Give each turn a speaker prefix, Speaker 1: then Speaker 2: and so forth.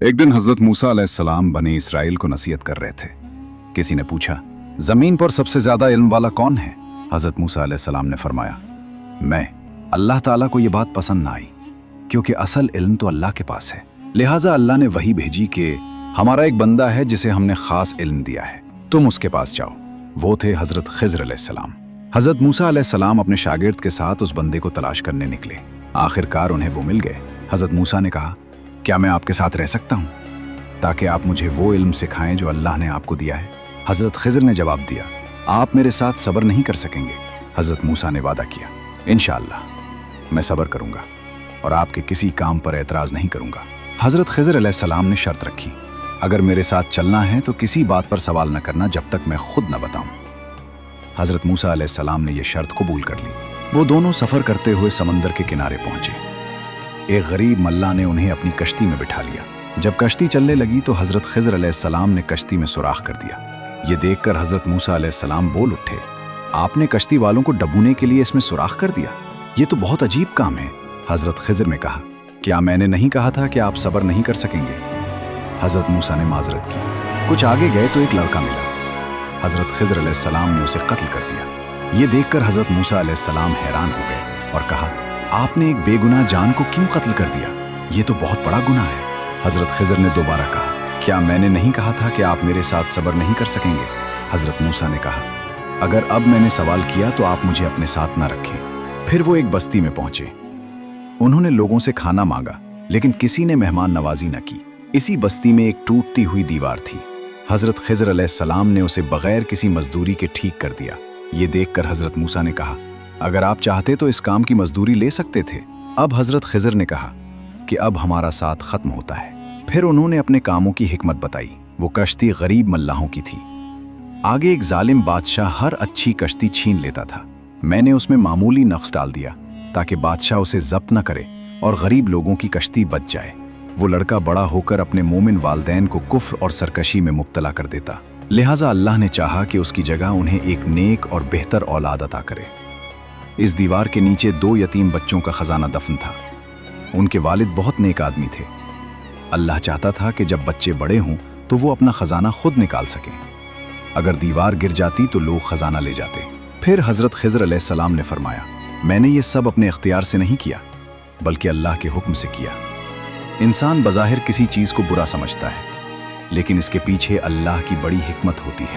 Speaker 1: एक दिन हजरत मूसा अलैहिस्सलाम बनी इसराइल को नसीहत कर रहे थे। किसी ने पूछा, जमीन पर सबसे ज्यादा इल्म वाला कौन है? हजरत मूसा अलैहिस्सलाम ने फरमाया, मैं। अल्लाह ताला को यह बात पसंद ना आई, क्योंकि असल इल्म तो अल्लाह के पास है। लिहाजा अल्लाह ने वही भेजी कि हमारा एक बंदा है जिसे हमने खास इल्म दिया है, तुम उसके पास जाओ। वो थे हजरत खिज़र अलैहिस्सलाम। हजरत मूसा अलैहिस्सलाम अपने शागिर्द के साथ उस बंदे को तलाश करने निकले। आखिरकार उन्हें वो मिल गए। हजरत मूसा ने कहा, क्या मैं आपके साथ रह सकता हूँ, ताकि आप मुझे वो इल्म सिखाएं जो अल्लाह ने आपको दिया है? हजरत खिज़र ने जवाब दिया, आप मेरे साथ सब्र नहीं कर सकेंगे। हजरत मूसा ने वादा किया, इंशाअल्लाह मैं सब्र करूंगा और आपके किसी काम पर एतराज़ नहीं करूंगा। हजरत खिज़र अलैहिस्सलाम ने शर्त रखी, अगर मेरे साथ चलना है तो किसी बात पर सवाल न करना जब तक मैं खुद न बताऊं। हजरत मूसा अलैहिस्सलाम ने यह शर्त कबूल कर ली। वो दोनों सफ़र करते हुए समंदर के किनारे पहुंचे। एक गरीब मल्ला ने उन्हें अपनी कश्ती में बिठा लिया। जब कश्ती चलने लगी तो हजरत खिज़र अलैहिस्सलाम ने कश्ती में सुराख कर दिया। ये देखकर हजरत मूसा अलैहिस्सलाम बोल उठे, आपने कश्ती वालों को डबोने के लिए इसमें सुराख कर दिया, ये तो बहुत अजीब काम है। हजरत खिज़र ने कहा, क्या मैंने नहीं कहा था कि आप सब्र नहीं कर सकेंगे? हजरत मूसा ने माजरत की। कुछ आगे गए तो एक लड़का मिला। हजरत खिज़र अलैहिस्सलाम ने उसे कत्ल कर दिया। ये देखकर हजरत मूसा अलैहिस्सलाम हैरान हो गए और कहा, आपने एक बेगुनाह जान को क्यों कत्ल कर दिया? ये तो बहुत बड़ा गुनाह है। हजरत खिज़र ने दोबारा कहा, क्या मैंने नहीं कहा था कि आप मेरे साथ सब्र नहीं कर सकेंगे? हजरत मूसा ने कहा, अगर अब मैंने सवाल किया तो आप मुझे अपने साथ ना रखें। फिर वो एक बस्ती में पहुंचे। उन्होंने लोगों से खाना मांगा, लेकिन किसी ने मेहमान नवाजी न की। इसी बस्ती में एक टूटती हुई दीवार थी। हजरत खिज़र अलैहिस्सलाम ने उसे बगैर किसी मजदूरी के ठीक कर दिया। ये देखकर हजरत मूसा ने कहा, अगर आप चाहते तो इस काम की मजदूरी ले सकते थे। अब हजरत खिज़र ने कहा कि अब हमारा साथ खत्म होता है। फिर उन्होंने अपने कामों की हिकमत बताई। वो कश्ती गरीब मल्लाहों की थी। आगे एक जालिम बादशाह हर अच्छी कश्ती छीन लेता था। मैंने उसमें मामूली नक्श डाल दिया ताकि बादशाह उसे जब्त न करे और गरीब लोगों की कश्ती बच जाए। वो लड़का बड़ा होकर अपने मोमिन वालदैन को कुफ्र और सरकशी में मुब्तला कर देता। लिहाजा अल्लाह ने चाहा कि उसकी जगह उन्हें एक नेक और बेहतर औलाद अता करे। इस दीवार के नीचे 2 यतीम बच्चों का खजाना दफन था। उनके वालिद बहुत नेक आदमी थे। अल्लाह चाहता था कि जब बच्चे बड़े हों तो वो अपना खजाना खुद निकाल सकें। अगर दीवार गिर जाती तो लोग खजाना ले जाते। फिर हजरत खिज़र अलैहिस्सलाम ने फरमाया, मैंने ये सब अपने इख्तियार से नहीं किया, बल्कि अल्लाह के हुक्म से किया। इंसान बज़ाहिर किसी चीज़ को बुरा समझता है, लेकिन इसके पीछे अल्लाह की बड़ी हिकमत होती है।